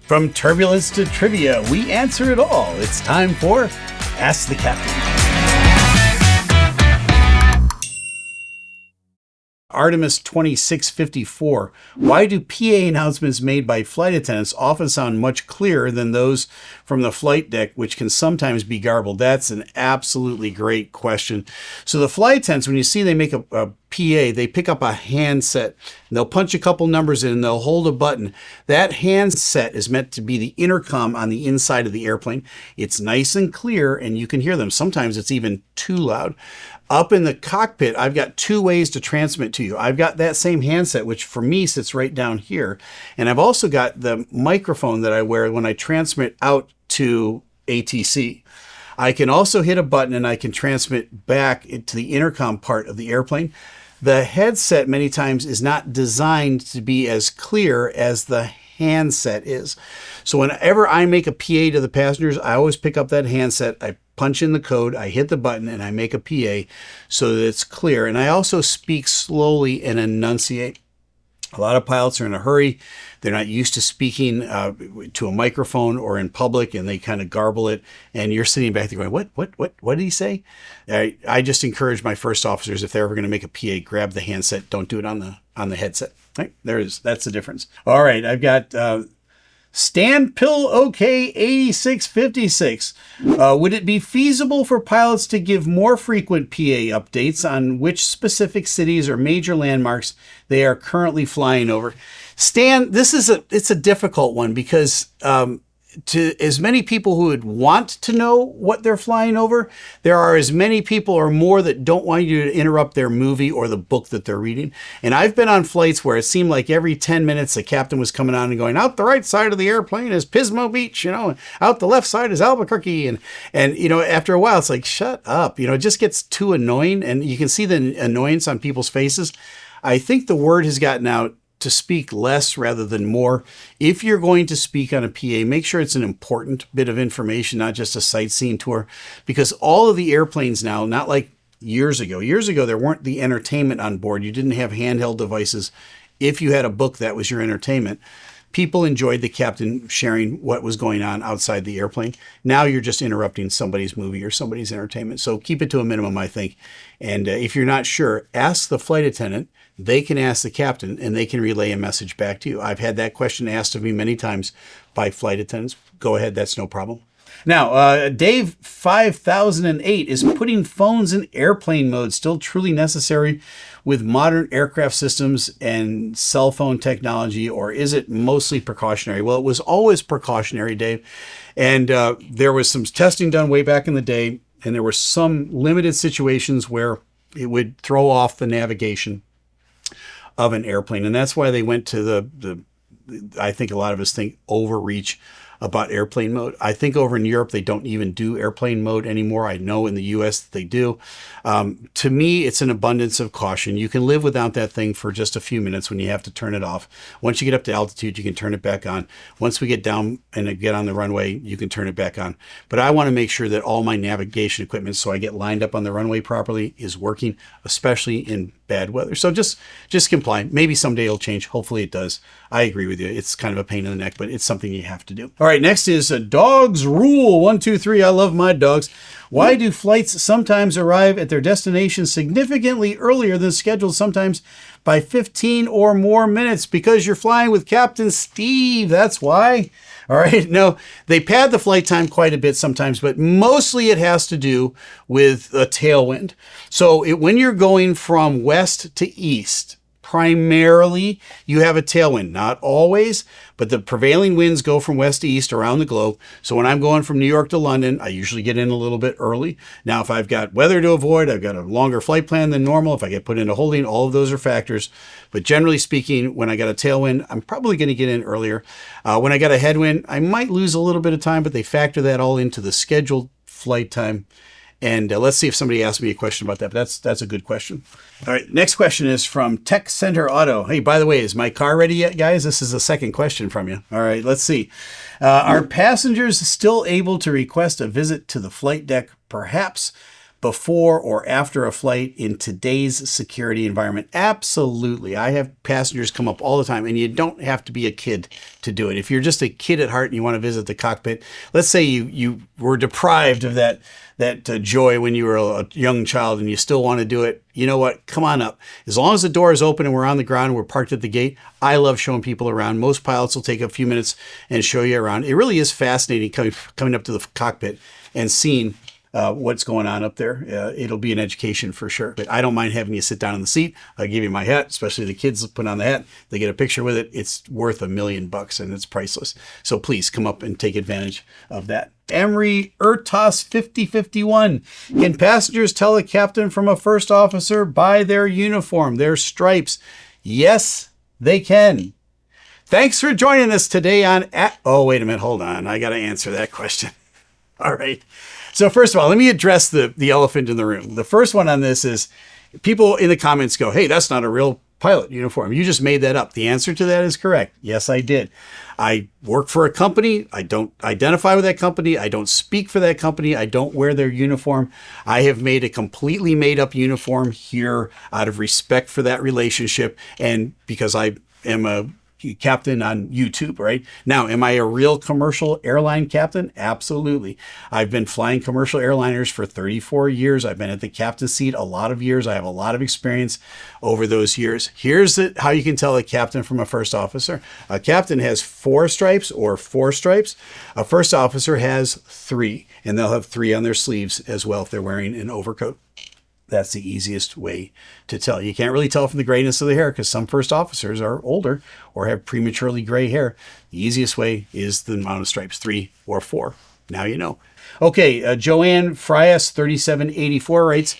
From turbulence to trivia, we answer it all. It's time for Ask the Captain. Artemis 2654. Why do PA announcements made by flight attendants often sound much clearer than those from the flight deck, which can sometimes be garbled? That's an absolutely great question. So the flight attendants, when you see they make a PA, they pick up a handset and they'll punch a couple numbers in and they'll hold a button. That handset is meant to be the intercom on the inside of the airplane. It's nice and clear and you can hear them. Sometimes it's even too loud. Up in the cockpit, I've got two ways to transmit to you. I've got that same handset, which for me sits right down here. And I've also got the microphone that I wear when I transmit out to ATC. I can also hit a button and I can transmit back into the intercom part of the airplane. The headset many times is not designed to be as clear as the handset is. So whenever I make a PA to the passengers, I always pick up that handset, I punch in the code, I hit the button, and I make a PA so that it's clear. And I also speak slowly and enunciate. A lot of pilots are in a hurry. They're not used to speaking to a microphone or in public, and they kind of garble it. And you're sitting back there going, what did he say? I just encourage my first officers, if they're ever going to make a PA, grab the handset. Don't do it on the headset. Right? That's the difference. All right, I've got Stan Pill OK 8656. Would it be feasible for pilots to give more frequent PA updates on which specific cities or major landmarks they are currently flying over? Stan, it's a difficult one because to as many people who would want to know what they're flying over, there are as many people or more that don't want you to interrupt their movie or the book that they're reading. And I've been on flights where it seemed like every 10 minutes the captain was coming on and going, out the right side of the airplane is Pismo Beach, and out the left side is Albuquerque. And after a while, it's like, shut up. It just gets too annoying. And you can see the annoyance on people's faces. I think the word has gotten out to speak less rather than more. If you're going to speak on a PA, make sure it's an important bit of information, not just a sightseeing tour, because all of the airplanes now, not like years ago, there weren't the entertainment on board. You didn't have handheld devices. If you had a book, that was your entertainment. People enjoyed the captain sharing what was going on outside the airplane. Now you're just interrupting somebody's movie or somebody's entertainment. So keep it to a minimum, I think. And if you're not sure, ask the flight attendant. They can ask the captain and they can relay a message back to you. I've had that question asked of me many times by flight attendants. Go ahead, that's no problem. Now, Dave 5008, is putting phones in airplane mode still truly necessary with modern aircraft systems and cell phone technology, or is it mostly precautionary? Well, it was always precautionary, Dave. And there was some testing done way back in the day, and there were some limited situations where it would throw off the navigation of an airplane. And that's why they went to the I think a lot of us think overreach about airplane mode. I think over in Europe, they don't even do airplane mode anymore. I know in the US they do. To me, it's an abundance of caution. You can live without that thing for just a few minutes when you have to turn it off. Once you get up to altitude, you can turn it back on. Once we get down and get on the runway, you can turn it back on. But I want to make sure that all my navigation equipment, so I get lined up on the runway properly, is working, especially in bad weather. So just comply. Maybe someday it'll change. Hopefully it does. I agree with you. It's kind of a pain in the neck, but it's something you have to do. All right, next is Dogs Rule 123. I love my dogs. Why do flights sometimes arrive at their destination significantly earlier than scheduled, sometimes by 15 or more minutes? Because you're flying with Captain Steeeve. That's why. All right. No, they pad the flight time quite a bit sometimes, but mostly it has to do with a tailwind. So when you're going from west to east, primarily you have a tailwind, not always, but the prevailing winds go from west to east around the globe. So when I'm going from New York to London, I usually get in a little bit early. Now, if I've got weather to avoid, I've got a longer flight plan than normal. If I get put into holding, all of those are factors. But generally speaking, when I got a tailwind, I'm probably going to get in earlier. When I got a headwind, I might lose a little bit of time, but they factor that all into the scheduled flight time. And let's see if somebody asks me a question about that. But that's a good question. All right, next question is from Tech Center Auto. Hey, by the way, is my car ready yet, guys? This is the second question from you. All right, let's see. Are passengers still able to request a visit to the flight deck, perhaps before or after a flight in today's security environment? Absolutely. I have passengers come up all the time, and you don't have to be a kid to do it. If you're just a kid at heart and you want to visit the cockpit, let's say you were deprived of that joy when you were a young child and you still want to do it, you know what? Come on up. As long as the door is open and we're on the ground, we're parked at the gate. I love showing people around. Most pilots will take a few minutes and show you around. It really is fascinating coming up to the cockpit and seeing what's going on up there. It'll be an education for sure. But I don't mind having you sit down in the seat. I'll give you my hat, especially the kids put on the hat. They get a picture with it. It's worth $1 million and it's priceless. So please come up and take advantage of that. Emery Ertos 5051. Can passengers tell a captain from a first officer by their uniform, their stripes? Yes, they can. Thanks for joining us today on... Oh, wait a minute. Hold on. I got to answer that question. All right. So first of all, let me address the elephant in the room. The first one on this is people in the comments go, hey, that's not a real pilot uniform. You just made that up. The answer to that is correct. Yes, I did. I work for a company. I don't identify with that company. I don't speak for that company. I don't wear their uniform. I have made a completely made up uniform here out of respect for that relationship and because I am a captain on YouTube, right? Now, am I a real commercial airline captain? Absolutely. I've been flying commercial airliners for 34 years. I've been at the captain seat a lot of years. I have a lot of experience over those years. Here's how you can tell a captain from a first officer. A captain has 4 stripes or 4 stripes. A first officer has 3, and they'll have 3 on their sleeves as well if they're wearing an overcoat. That's the easiest way to tell. You can't really tell from the grayness of the hair because some first officers are older or have prematurely gray hair. The easiest way is the amount of stripes, 3 or 4. Now you know. Okay, Joanne Frias 3784 writes,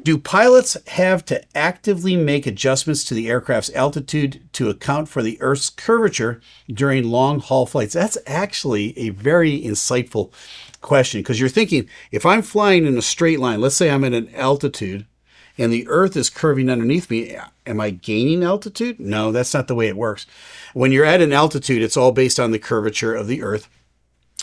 do pilots have to actively make adjustments to the aircraft's altitude to account for the Earth's curvature during long haul flights? That's actually a very insightful question because you're thinking, if I'm flying in a straight line, let's say I'm at an altitude and the Earth is curving underneath me, am I gaining altitude? No, that's not the way it works. When you're at an altitude, it's all based on the curvature of the Earth.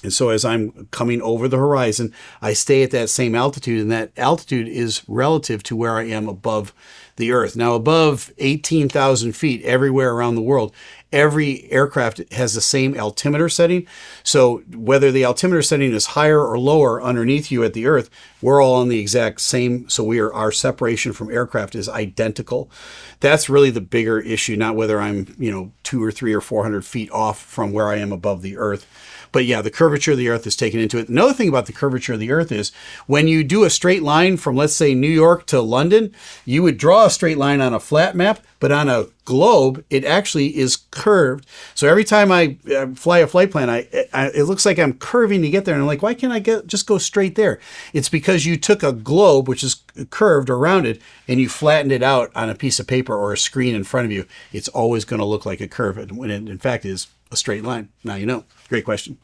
And so as I'm coming over the horizon, I stay at that same altitude, and that altitude is relative to where I am above the Earth. Now, above 18,000 feet everywhere around the world, every aircraft has the same altimeter setting. So whether the altimeter setting is higher or lower underneath you at the Earth, we're all on the exact same. So our separation from aircraft is identical. That's really the bigger issue, not whether I'm 2 or 3 or 400 feet off from where I am above the Earth. But yeah, the curvature of the Earth is taken into it. Another thing about the curvature of the Earth is when you do a straight line from, let's say, New York to London, you would draw a straight line on a flat map, but on a globe, it actually is curved. So every time I fly a flight plan, it looks like I'm curving to get there. And I'm like, why can't I just go straight there? It's because you took a globe, which is curved or rounded, and you flattened it out on a piece of paper or a screen in front of you. It's always going to look like a curve when it, in fact, is a straight line. Now you know. Great question.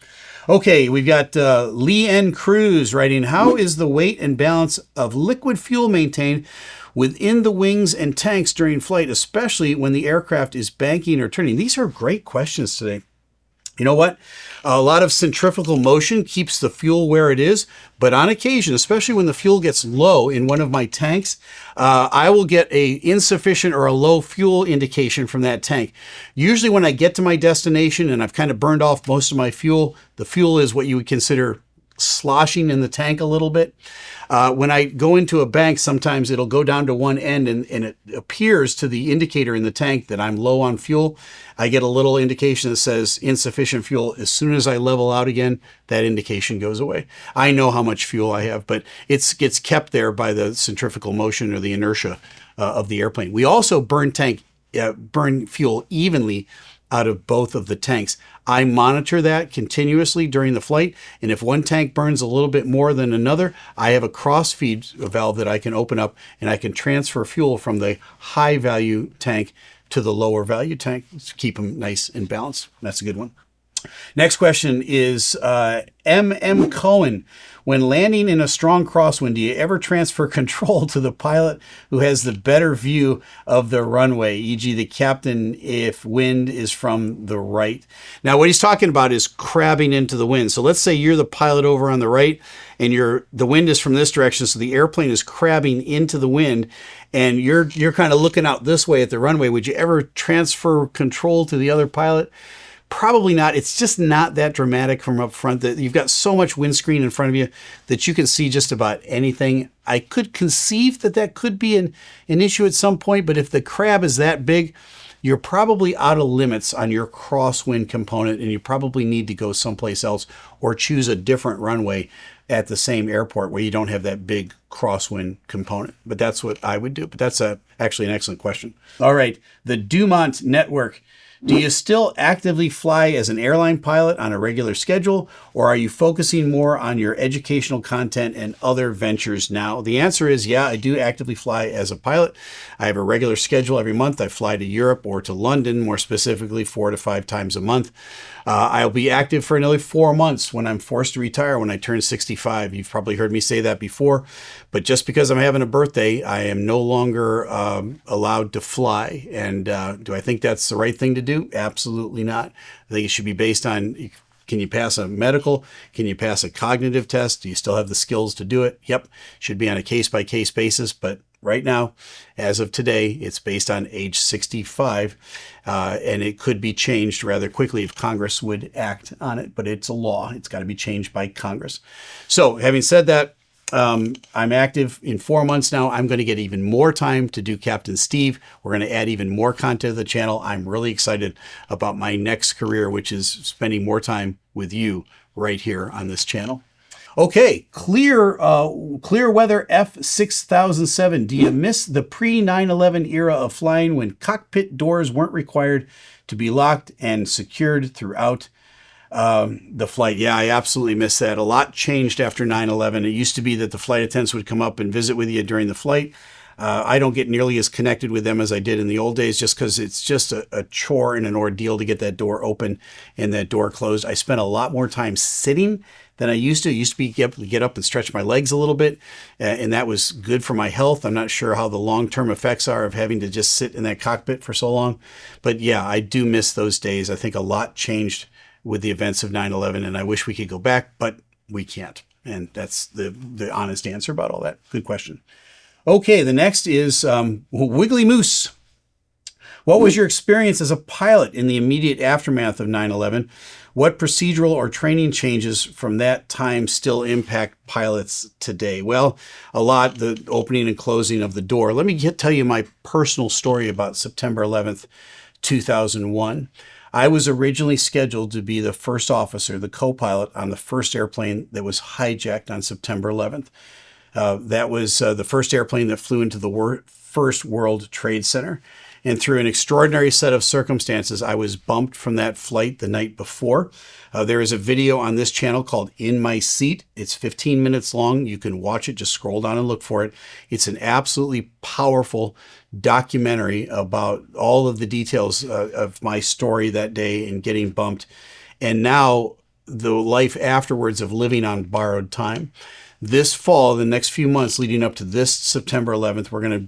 Okay, we've got Lee N. Cruz writing, how is the weight and balance of liquid fuel maintained within the wings and tanks during flight, especially when the aircraft is banking or turning? These are great questions today. You know what? A lot of centrifugal motion keeps the fuel where it is, but on occasion, especially when the fuel gets low in one of my tanks, I will get a insufficient or a low fuel indication from that tank. Usually when I get to my destination and I've kind of burned off most of my fuel, the fuel is what you would consider sloshing in the tank a little bit. When I go into a bank, sometimes it'll go down to one end and it appears to the indicator in the tank that I'm low on fuel. I get a little indication that says insufficient fuel. As soon as I level out again, that indication goes away. I know how much fuel I have, but it gets kept there by the centrifugal motion or the inertia of the airplane. We also burn fuel evenly out of both of the tanks. I monitor that continuously during the flight, and if one tank burns a little bit more than another, I have a cross-feed valve that I can open up, and I can transfer fuel from the high-value tank to the lower-value tank to keep them nice and balanced. That's a good one. Next question is M.M. Cohen. When landing in a strong crosswind, do you ever transfer control to the pilot who has the better view of the runway, e.g. the captain if wind is from the right? Now, what he's talking about is crabbing into the wind. So let's say you're the pilot over on the right and the wind is from this direction, so the airplane is crabbing into the wind and you're kind of looking out this way at the runway. Would you ever transfer control to the other pilot? Probably not. It's just not that dramatic from up front. That you've got so much windscreen in front of you that you can see just about anything. I could conceive that could be an issue at some point, but if the crab is that big, you're probably out of limits on your crosswind component and you probably need to go someplace else or choose a different runway at the same airport where you don't have that big crosswind component. But that's what I would do. But that's actually an excellent question. All right, the Dumont Network. Do you still actively fly as an airline pilot on a regular schedule, or are you focusing more on your educational content and other ventures now? The answer is yeah, I do actively fly as a pilot. I have a regular schedule every month. I fly to Europe or to London, more specifically 4 to 5 times a month. I'll be active for another 4 months when I'm forced to retire when I turn 65. You've probably heard me say that before, but just because I'm having a birthday, I am no longer allowed to fly. And do I think that's the right thing to do? Absolutely not. I think it should be based on, can you pass a medical? Can you pass a cognitive test? Do you still have the skills to do it? Yep. Should be on a case-by-case basis, but right now, as of today, it's based on age 65, and it could be changed rather quickly if Congress would act on it, but it's a law. It's got to be changed by Congress. So having said that, I'm active in 4 months now. I'm going to get even more time to do Captain Steeeve. We're going to add even more content to the channel. I'm really excited about my next career, which is spending more time with you right here on this channel. Okay, clear weather F6007. Do you miss the pre-9/11 era of flying when cockpit doors weren't required to be locked and secured throughout the flight? Yeah, I absolutely miss that. A lot changed after 9/11. It used to be that the flight attendants would come up and visit with you during the flight. I don't get nearly as connected with them as I did in the old days just because it's just a chore and an ordeal to get that door open and that door closed. I spent a lot more time sitting than I used to. I used to be able to get up and stretch my legs a little bit, and that was good for my health. I'm not sure how the long-term effects are of having to just sit in that cockpit for so long. But yeah, I do miss those days. I think a lot changed with the events of 9/11, and I wish we could go back, but we can't. And that's the honest answer about all that. Good question. Okay, the next is Wiggly Moose. What was your experience as a pilot in the immediate aftermath of 9/11? What procedural or training changes from that time still impact pilots today? Well, a lot, the opening and closing of the door. Let me tell you my personal story about September 11th, 2001. I was originally scheduled to be the first officer, the co-pilot on the first airplane that was hijacked on September 11th. That was the first airplane that flew into the first World Trade Center. And through an extraordinary set of circumstances, I was bumped from that flight the night before. There is a video on this channel called In My Seat. It's 15 minutes long. You can watch it. Just scroll down and look for it. It's an absolutely powerful documentary about all of the details of my story that day and getting bumped. And now the life afterwards of living on borrowed time. This fall, the next few months leading up to this September 11th, we're going to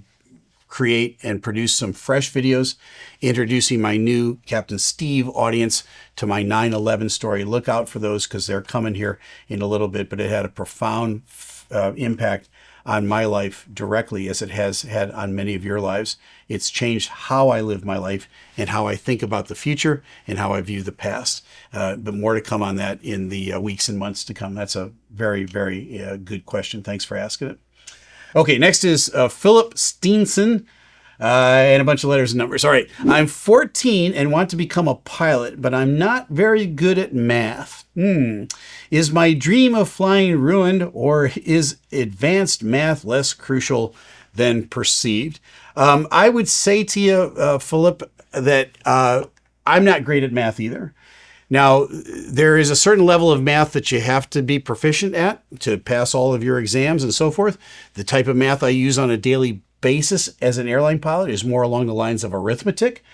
create and produce some fresh videos introducing my new Captain Steeeve audience to my 9/11 story. Look out for those because they're coming here in a little bit, but it had a profound impact on my life directly as it has had on many of your lives. It's changed how I live my life and how I think about the future and how I view the past. But more to come on that in the weeks and months to come. That's a very, very good question. Thanks for asking it. Okay, next is Philip Steenson and a bunch of letters and numbers. All right, I'm 14 and want to become a pilot, but I'm not very good at math. Is my dream of flying ruined, or is advanced math less crucial than perceived? I would say to you, Philip, that I'm not great at math either. Now, there is a certain level of math that you have to be proficient at to pass all of your exams and so forth. The type of math I use on a daily basis as an airline pilot is more along the lines of arithmetic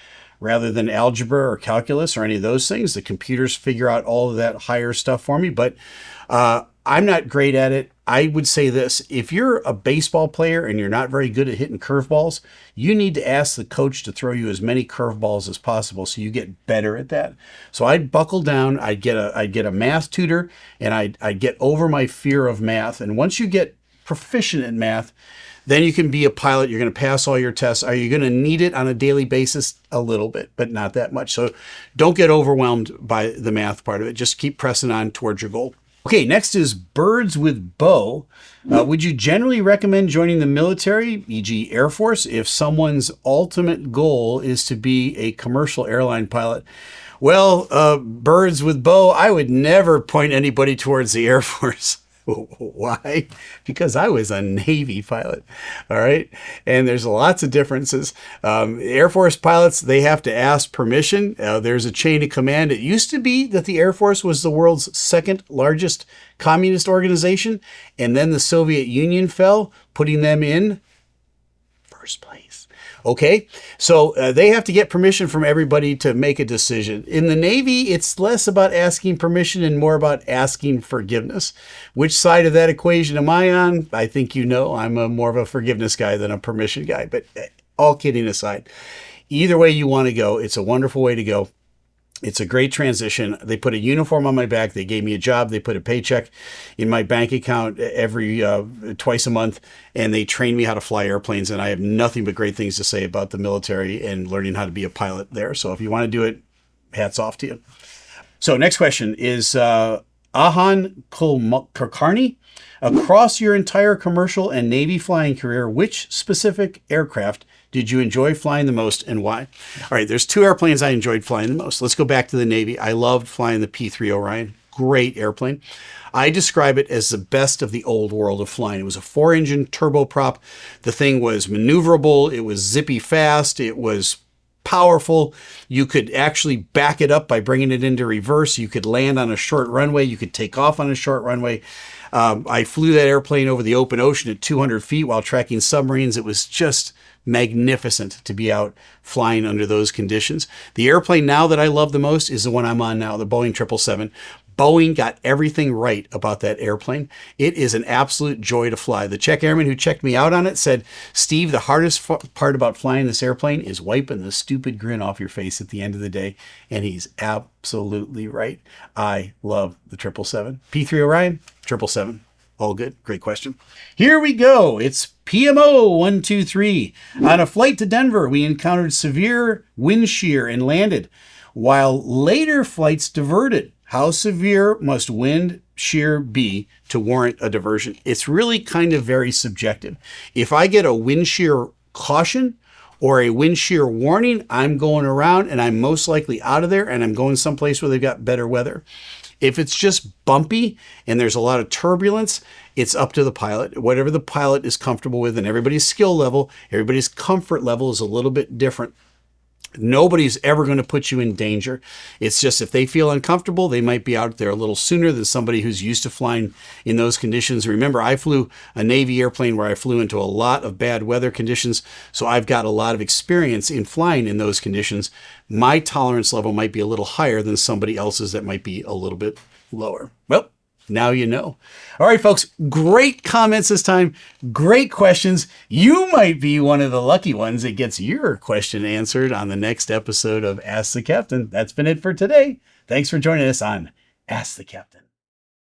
rather than algebra or calculus or any of those things. The computers figure out all of that higher stuff for me, but I'm not great at it. I would say this: if you're a baseball player and you're not very good at hitting curveballs, you need to ask the coach to throw you as many curveballs as possible so you get better at that. So I'd buckle down, I'd get a math tutor, and I'd get over my fear of math. And once you get proficient in math, then you can be a pilot. You're going to pass all your tests. Are you going to need it on a daily basis? A little bit, but not that much. So don't get overwhelmed by the math part of it. Just keep pressing on towards your goal. Okay, next is birds with bow. Would you generally recommend joining the military, e.g. Air Force, if someone's ultimate goal is to be a commercial airline pilot? Well, birds with bow, I would never point anybody towards the Air Force. Why? Because I was a Navy pilot. All right. And there's lots of differences. Air Force pilots, they have to ask permission. There's a chain of command. It used to be that the Air Force was the world's second largest communist organization. And then the Soviet Union fell, putting them in first place. Okay, so they have to get permission from everybody to make a decision. In the Navy, it's less about asking permission and more about asking forgiveness. Which side of that equation am I on? I think you know I'm more of a forgiveness guy than a permission guy. But all kidding aside, either way you want to go, it's a wonderful way to go. It's a great transition. They put a uniform on my back. They gave me a job. They put a paycheck in my bank account every twice a month, and they trained me how to fly airplanes. And I have nothing but great things to say about the military and learning how to be a pilot there. So if you want to do it, hats off to you. So next question is Ahan Kulkarni. Across your entire commercial and Navy flying career, which specific aircraft did you enjoy flying the most and why? All right, there's two airplanes I enjoyed flying the most. Let's go back to the Navy. I loved flying the P-3 Orion. Great airplane. I describe it as the best of the old world of flying. It was a 4-engine turboprop. The thing was maneuverable. It was zippy fast. It was powerful. You could actually back it up by bringing it into reverse. You could land on a short runway. You could take off on a short runway. I flew that airplane over the open ocean at 200 feet while tracking submarines. It was just magnificent to be out flying under those conditions. The airplane now that I love the most is the one I'm on now, the Boeing 777. Boeing got everything right about that airplane. It is an absolute joy to fly. The Czech airman who checked me out on it said, Steve, the hardest part about flying this airplane is wiping the stupid grin off your face at the end of the day. And he's absolutely right. I love the 777. P-3 Orion, 777. All good. Great question. Here we go. It's PMO 123. On a flight to Denver, we encountered severe wind shear and landed, while later flights diverted. How severe must wind shear be to warrant a diversion? It's really kind of very subjective. If I get a wind shear caution or a wind shear warning, I'm going around and I'm most likely out of there and I'm going someplace where they've got better weather. If it's just bumpy and there's a lot of turbulence, it's up to the pilot. Whatever the pilot is comfortable with, and everybody's skill level, everybody's comfort level is a little bit different. Nobody's ever going to put you in danger. It's just if they feel uncomfortable, they might be out there a little sooner than somebody who's used to flying in those conditions. Remember, I flew a Navy airplane where I flew into a lot of bad weather conditions, so I've got a lot of experience in flying in those conditions. My tolerance level might be a little higher than somebody else's that might be a little bit lower. Well, now you know. All right, folks, great comments this time. Great questions. You might be one of the lucky ones that gets your question answered on the next episode of Ask the Captain. That's been it for today. Thanks for joining us on Ask the Captain.